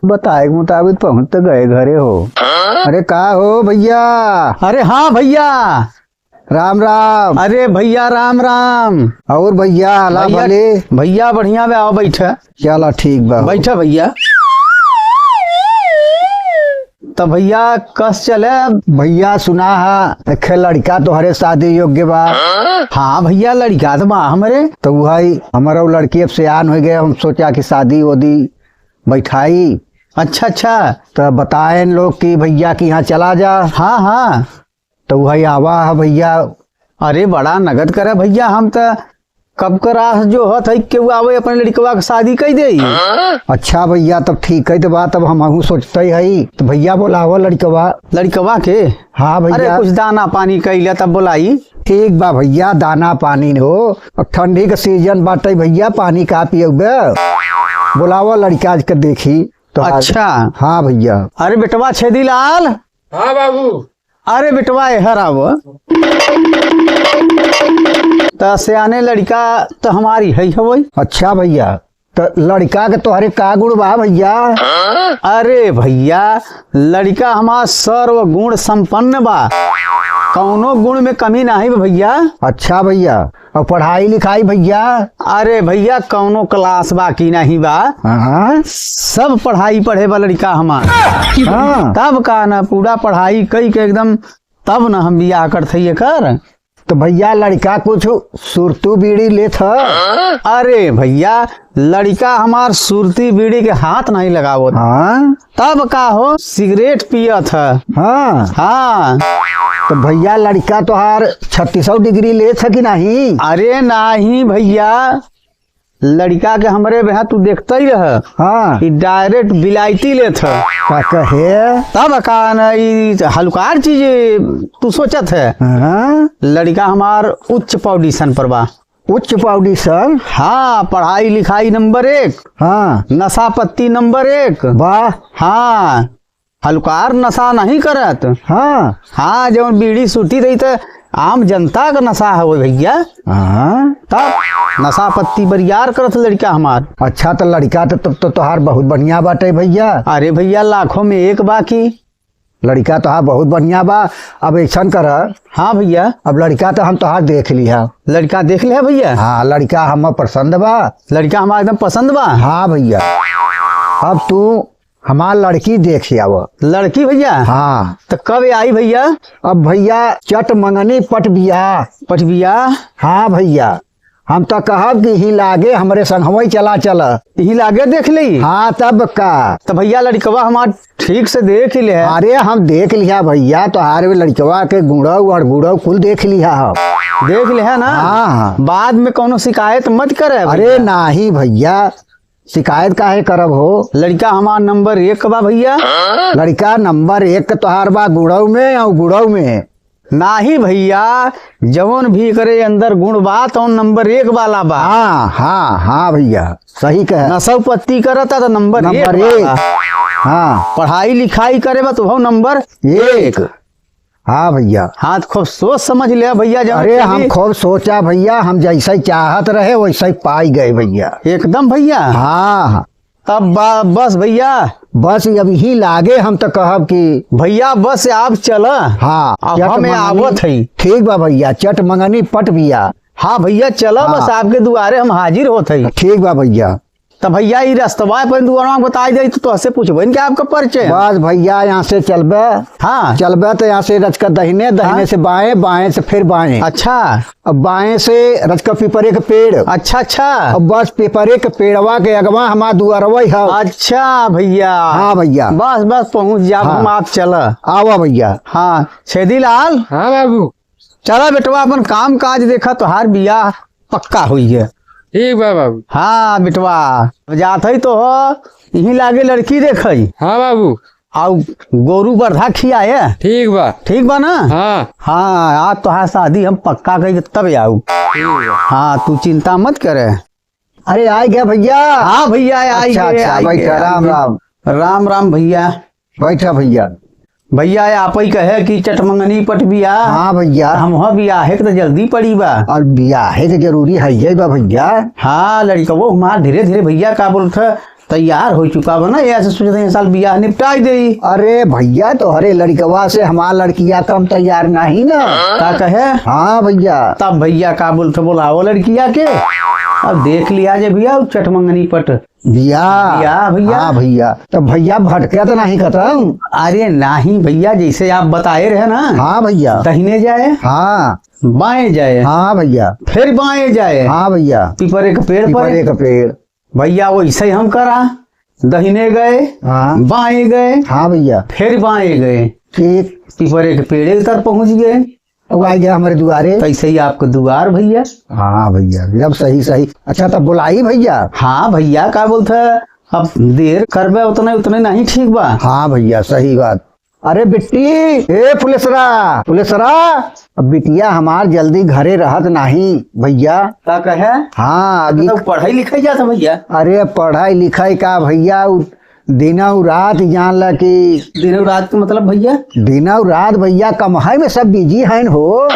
बताए के मुताबिक पहुंच तो गए घरे हो। अरे का हो भैया? अरे हाँ भैया, राम राम। अरे भैया राम राम। और भैया अला भैया भले? भैया बढ़िया बे, आओ बैठा। चला ठीक बा। बैठा भैया। तो भैया कस चले? भैया सुना है एक लड़का तोहरे शादी योग्य बा। हाँ भैया, लड़का तो बा हमरे। तो वही हमारा वो लड़की अब सियान हो गए, हम सोचा कि शादी वादी बैठाई। अच्छा अच्छा। तो बताए लोग कि भैया कि यहाँ चला जा। हाँ हाँ। तो वही आवा है भैया। अरे बड़ा नगद करे भैया, हम तो कब करा जो है के आवे अपने लड़कवा के शादी कई दे। अच्छा भैया तब ठीक है। तो बात अब हम सोचते ही तो भैया बोलावो लड़कवा। लड़कवा के? हाँ भैया। अरे कुछ दाना पानी कैले तब बोलाई। ठीक बा भैया, दाना पानी हो और ठंडी का सीजन बाटे भैया, पानी का पियोगे। बुलावा लड़का के देखी तो। अच्छा। हाँ भैया। अरे बेटवा छेदी लाल। हाँ बाबू। अरे बेटवा हराव तो सियाने लड़का तो हमारी है वही। अच्छा भैया, तो लड़का के तोहरे का गुण बा भैया? अरे भैया लड़का हमारा सर्व गुण संपन्न बा, कौनो गुण में कमी नहीं बा भैया। अच्छा भैया, और पढ़ाई लिखाई भैया? अरे भैया कौनो क्लास बाकी नहीं बा। हाँ? सब पढ़ाई पढ़े बा लड़का हमार। हाँ? तब का ना पूरा पढ़ाई कई के एकदम, तब ना हम बियाह करते कर। तो भैया लड़का कुछ सुरतू बीड़ी ले था? अरे भैया लड़का हमार सुरती बीड़ी के हाथ नहीं लगावो। हाँ? तब का हो सिगरेट पिया था। हाँ? हाँ। तो भैया लड़का तोहार 3600 डिग्री ले था कि नहीं? अरे नहीं भैया, लड़का के हमरे बेहा तू देखता ही रह। हाँ? डायरेक्ट विलायती ले था। का कहे? तब का न हल्कार चीज तू सोचत है। हाँ? लड़का हमार उच्च पोजीशन पर बा। उच्च पोजीशन? हाँ, पढ़ाई लिखाई नंबर 1। हाँ? नशा पत्ती नंबर 1। वाह। हाँ, हल्कार नशा नहीं करत। हाँ? हाँ, जब बीड़ी सूटी रही तो आम जनता का नशा है वो भैया। हाँ? तब नशा पत्ती बरियार करत लड़का हमार। अच्छा, तो लड़का तो तब तो तोहार बहुत बढ़िया बाटे भैया। अरे भैया लाखों में एक बाकी लड़का तोहार बहुत बढ़िया बा। अब ऐसा कर। हाँ भैया। अब लड़का तो हम तोहार देख लिया। लड़का देख ले भैया? हाँ, लड़का हम पसंद बा। लड़का हमारा एकदम पसंद बा। हाँ भैया। अब तू हमार लड़की देख आव। लड़की भैया? हाँ। तो कब आई भैया? अब भैया चट मंगनी पट बिया। पट बिया? हाँ भैया, हम तो कहब कि ही लागे हमरे संगवई चला चल। ही लागे देख ली? हाँ तब का। तो भैया लड़कवा हमार ठीक से देख ले। अरे हम देख लिया भैया, तो हारे लड़कवा के गुड़व और गुड़व कुल देख लिया हम। देख ले है ना? हाँ। बाद में कोनो शिकायत मत करे। अरे नहीं भैया, शिकायत काहे करब हो। लड़का हमार नंबर 1 बा भैया। लड़का नंबर 1 तोहार बा गुड़व में और गुड़व में? नाही भैया, जवन भी करे अंदर गुण बा तो नंबर 1 वाला बा। हाँ हाँ हाँ भैया, सही कहे। नशा पत्ती करता तो नंबर 1। हाँ। पढ़ाई लिखाई करे बा तो नंबर 1। हाँ भैया। हाँ, खूब सोच समझ ले भैया। अरे हम खूब सोचा भैया, हम जैसे चाहत रहे वैसे पाई गए भैया। एकदम भैया। हाँ। तब बस भैया, बस अब ही लागे हम तो कहब कि भैया बस आप चल। हाँ, अब हमें आवत है। ठीक बा भैया, चट मंगनी पट बिया। हाँ भैया चलो। हाँ। बस आपके दुआरे हम हाजिर होते। ठीक बा भैया। तो भैया ये रास्तवा पर दुआरा बता दे तो तुझसे पूछबे क्या आपका परिचय? बस भैया यहाँ से चलबे। हाँ चलबे तो यहाँ से रचका दहिने, दहिने हाँ? से बाएं, बाएं से फिर बाएं। अच्छा। अब बाएं से रचका पीपरे के पेड़। अच्छा अच्छा। अब बस पीपरे के पेड़वा के अगवा हमारा दुआरवा है। अच्छा भैया। हाँ भैया। बस बस पहुँच जा। हाँ। हम आप चल। आवा भैया। हाँ छेदी लाल। हाँ बाबू। चला बेटवा अपन काम काज देखा, तोहार बियाह पक्का हुई है। ठीक बा बाबू। हाँ बेटवा जात है तो यही लागे लड़की देख। हाँ बाबू। आओ गोरू बरधा खियाए। ठीक बा। ठीक बा ना? हाँ। हाँ, आज तोहार शादी हम पक्का कही तब आऊ। हाँ तू चिंता मत करे। अरे आ गया भैया। हाँ भैया आई अच्छा गए, अच्छा आई बैठा। गए, राम राम। राम राम भैया। बैठा भैया। भैया आप ही कहे कि चटमंगनी पट बिया। हाँ भैया। हम बियाहे के तो जल्दी पड़ी बा। और बियाहे के जरूरी है ये बा भैया। हाँ लड़का वो हमार धीरे धीरे भैया का बोलते तैयार हो चुका बना, ऐसे सोचते हैं साल बियाह निपटाई दे। अरे भैया तोहरे लड़कवा से हमार लड़किया कम तैयार नहीं ना। का कहे? हाँ भैया। तब भैया का बोलते बोलावो लड़किया के, अब देख लिया जे भैया चटमंगनी पट भैया भैया। हाँ भैया, तो भैया भटके तो नहीं खत्म। अरे नहीं भैया, जैसे आप बताए रहे ना, हाँ भैया। दहिने जाए, हाँ बाएं जाए, हाँ भैया। फिर बाएं जाए, हाँ भैया। पीपरे के पेड़ पर पीपरे का पेड़। भैया वैसे ही हम करा, दहिने गए, हाँ बाएं गए, हाँ भैया। फिर बाएं गए, ठीक। पीपरे के पेड़ तक पहुंच गए, अब आ गया हमारे दुआरे। कैसे ही आपको दुआर भैया। हाँ भैया, जब सही सही। अच्छा तब बुलाई भैया। हाँ भैया का बोलते, अब देर करबे उतने उतने नहीं ठीक बा। हाँ भैया सही बात। अरे बिट्टी, ए पुलिसरा पुलिसरा, अब बिटिया हमार जल्दी घरे रहत नहीं भैया। का कहे? हाँ अभी। तो पढ़ाई लिखाई जाता भैया? अरे पढ़ाई लिखाई का भैया, दिनों रात जान ला कि दिन रात के मतलब भैया? दिनों रात भैया कमाई में सब बिजी हैं हो।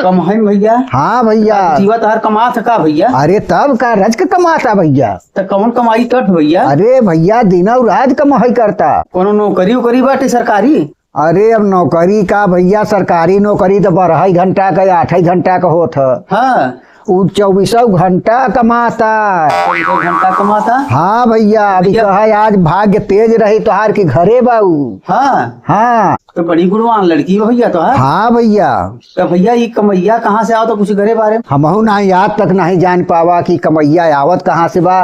कम है भैया? हाँ भैया। जीवा तहार कमा था का भैया? अरे तब का रज के कमाता भैया। तो कौन कमाई कट भैया? अरे भैया दिनों रात कमाई करता। कोनो नौकरी उकरी बाटे सरकारी? अरे अब नौकरी का भैया, सरकारी नौकरी तो 12 घंटा का 8 घंटा का होत है। हाँ, वो 24 घंटा कमाता। 24 घंटा कमाता? हाँ भैया। अभी कहा आज भाग्य तेज रही तोहार के घरे बाऊ। हाँ हाँ तो बड़ी गुणवान लड़की है भैया तो है। हाँ भैया। तो भैया ये कमैया कहाँ से आओ, तो कुछ घरे बारे में? हमहू नहीं आज तक नहीं जान पावा कि कमैया आवत कहाँ से बा,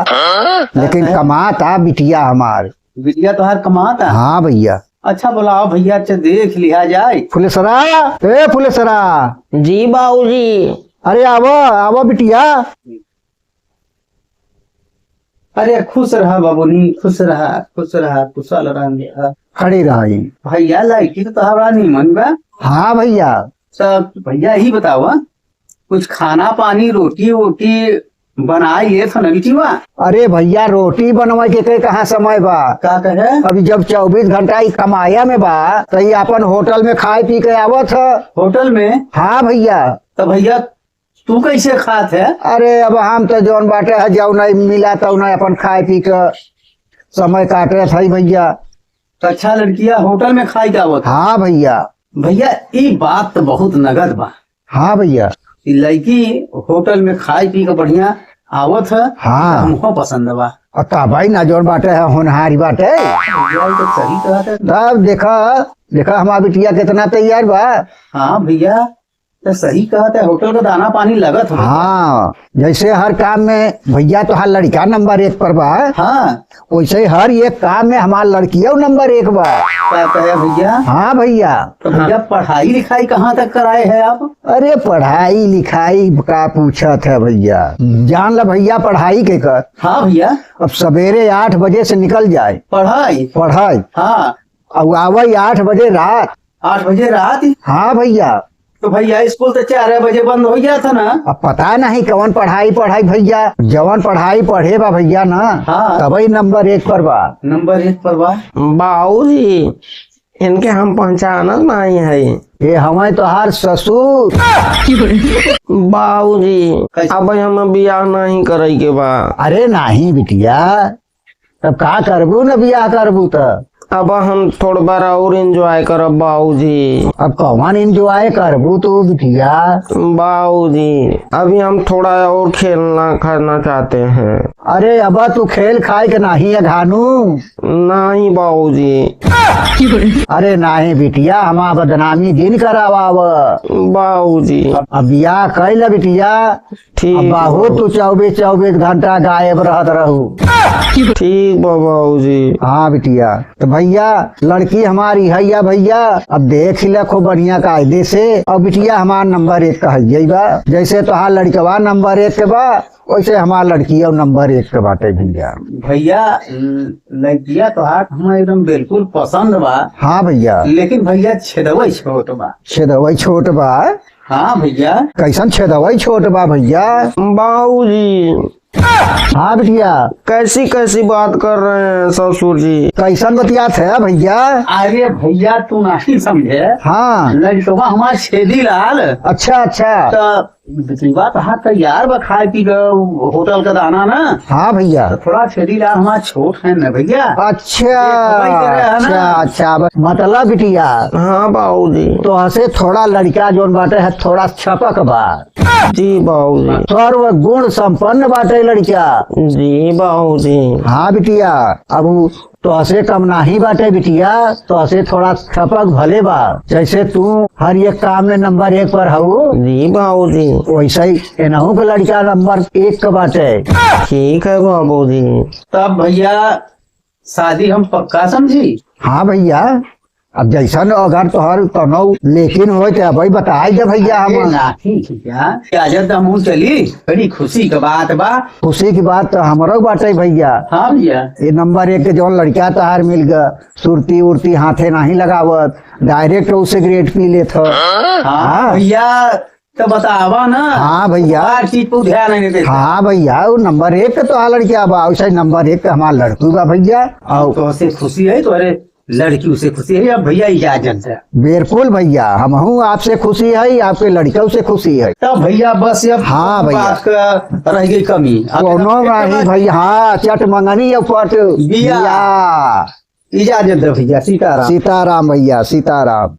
लेकिन कमाता बिटिया हमार। बिटिया तोहार कमाता? हाँ भैया। अच्छा बुलाओ भैया, अच्छा देख लिया जाए। पुलिसरा, ए पुलिसरा। जी बाबूजी। अरे आवो आवो बिटिया। अरे खुश रहा बाबूनी, खुश रहा, खुश रहा, कुशल रहा। खड़ी रही। भैया लड़की तो तोहरा निमन बा। हाँ भैया। सब भैया ही बताओ, कुछ खाना पानी रोटी वोटी बनाइए तो नहीं बा? अरे भैया रोटी बनवा के कहाँ समय बा। का कहे? अभी जब 24 घंटा ही कमाया में बा तो ये अपन होटल में खाए पी के आवत है। होटल में? हाँ भैया। तो भैया तू कैसे खात है? अरे अब हम तो जौन बाटे है जो नहीं मिला तो नहीं अपन खाए पी के समय काटे थे भैया। तो अच्छा लड़किया होटल में खाई जावत? हाँ भैया। भैया ये बात तो बहुत नगद बा। हाँ भैया। ई लड़की होटल में खाई पी के बढ़िया आवत है। हाँ। हमको पसंद बा। और भाई ना जौन बाटे है होनहारी बाटे। भैया तो सही कहत है। तब देखा देखा हमार बिटिया कितना तैयार बा। हाँ भैया तो सही कहत है, होटल का दाना पानी लगत हो। हाँ जैसे हर काम में भैया तो हर लड़का नंबर 1 पर बा, हाँ वैसे हर एक काम में हमार लड़किया नंबर 1 बा। क्या कहे भैया? हाँ भैया। तो भैया पढ़ाई लिखाई कहाँ तक कराए हैं आप? अरे पढ़ाई लिखाई का पूछत है भैया, जान ला भैया पढ़ाई के कर। हाँ भैया। अब सवेरे 8 बजे से निकल जाए पढ़ाई? पढ़ाई, हाँ। अब आवे 8 बजे रात। 8 बजे रात? हाँ भैया। तो भैया स्कूल तो 4 बजे बंद हो गया था ना? अब पता नहीं कौन पढ़ाई भैया, जवन पढ़ाई पढ़े बा भैया ना, हाँ। तभी नंबर 1 पर बा। नंबर 1 पर बा। बाबूजी इनके हम पहचानत नहीं है। ये हमें तो हर ससुर। बाबूजी अब हमें बियाह नहीं करे के बा। अरे नहीं बिटिया, तब का करबू न बियाह करबू तो। अब हम थोड़ा बार और एंजॉय करब बाबूजी। अब कौन एंजॉय करबू तू बिटिया। बाबूजी अभी हम थोड़ा और खेलना करना चाहते हैं। अरे अब तू खेल खाए के नहीं है घानू। नहीं बाबूजी। अरे नहीं बिटिया, हमार बदनामी दिन करावाव। बाबूजी अब बियाह कैल बिटिया, ठीक अब बाहू तू 24 घंटा गायब रहत रहू। ठीक बा बाबूजी। हाँ बिटिया। तो भैया लड़की हमारी है या भैया, अब देख ले खूब बढ़िया कायदे से। और बिटिया हमार नंबर 1 कहिए बा, जैसे तोहार लड़कवा नंबर 1 के बा वैसे हमार लड़की नंबर 1 के बाटे भैया। भैया लड़किया तो हाथ हमें एकदम बिल्कुल पसंद बा। हाँ भैया। लेकिन भैया छेदवई छोट बा। छेदवई छोट बा? हाँ भैया। कैसन छेदवई छोट बा भैया? बाबूजी हाँ बिटिया। कैसी कैसी बात कर रहे हैं ससुर जी? कैसन बतियात है भैया? अरे भैया तू नहीं समझे। हाँ। लड़कवा हमारा छेदी लाल। अच्छा अच्छा। तो बिटिया तो हाँ तैयार बा खाए पी का होटल का दाना ना। हाँ भैया। तो थोड़ा छेड़ी ला हमारा छोट है ना भैया। अच्छा भाई करे है ना? अच्छा अच्छा मतलब बिटिया हाँ बाबूजी। तो हसे थोड़ा लड़का जोन बाटे है थोड़ा छपक बा, जी बाबूजी। सर्व गुण संपन्न बाटे लड़का। जी बाबूजी। हाँ बिटिया अब तो हसे कम नाही बाटे बिटिया, तो हसे थोड़ा छपक भले बा। जैसे तू हर एक काम में नंबर 1 पर हूँ, जी बाबूजी। वैसे ही एनहू का लड़का नंबर 1 का बाटे। ठीक है बाबूजी। तब भैया शादी हम पक्का समझी। हाँ भैया अब जैसन अगर तोहर कनो लेकिन हो तो भाई बताई दे भैया अरे हम। नाही भैया इजाजत हमहू चली, बड़ी खुशी का बात बा। खुशी की बात तो हमरो बाटे भैया। हाँ भैया। ये नंबर 1 के जौन लड़का तहार मिल गया, सुरती उर्ती हाथे नहीं लगावत, डायरेक्ट वो सिगरेट पी लेत ह। हाँ भैया तो बतावा ना। हाँ भैया। हर चीज पर ध्यान नहीं देता। हाँ भैया वो नंबर 1 के तो लड़का बा, वैसे नंबर 1 के हमार लड़की बा भैया। और तो से खुशी है तो अरे लड़की उसे खुशी है। अब भैया इजाजत है। बिल्कुल भैया हमहू आपसे खुशी है, आपके लड़कों से खुशी है। तब भैया बस अब हाँ भैया। बात का रह गई कमी। अब कोनो नहीं भैया। हाँ चट मंगनी या पट बिया। इजाजत दे भैया। सीताराम। सीताराम भैया सीताराम।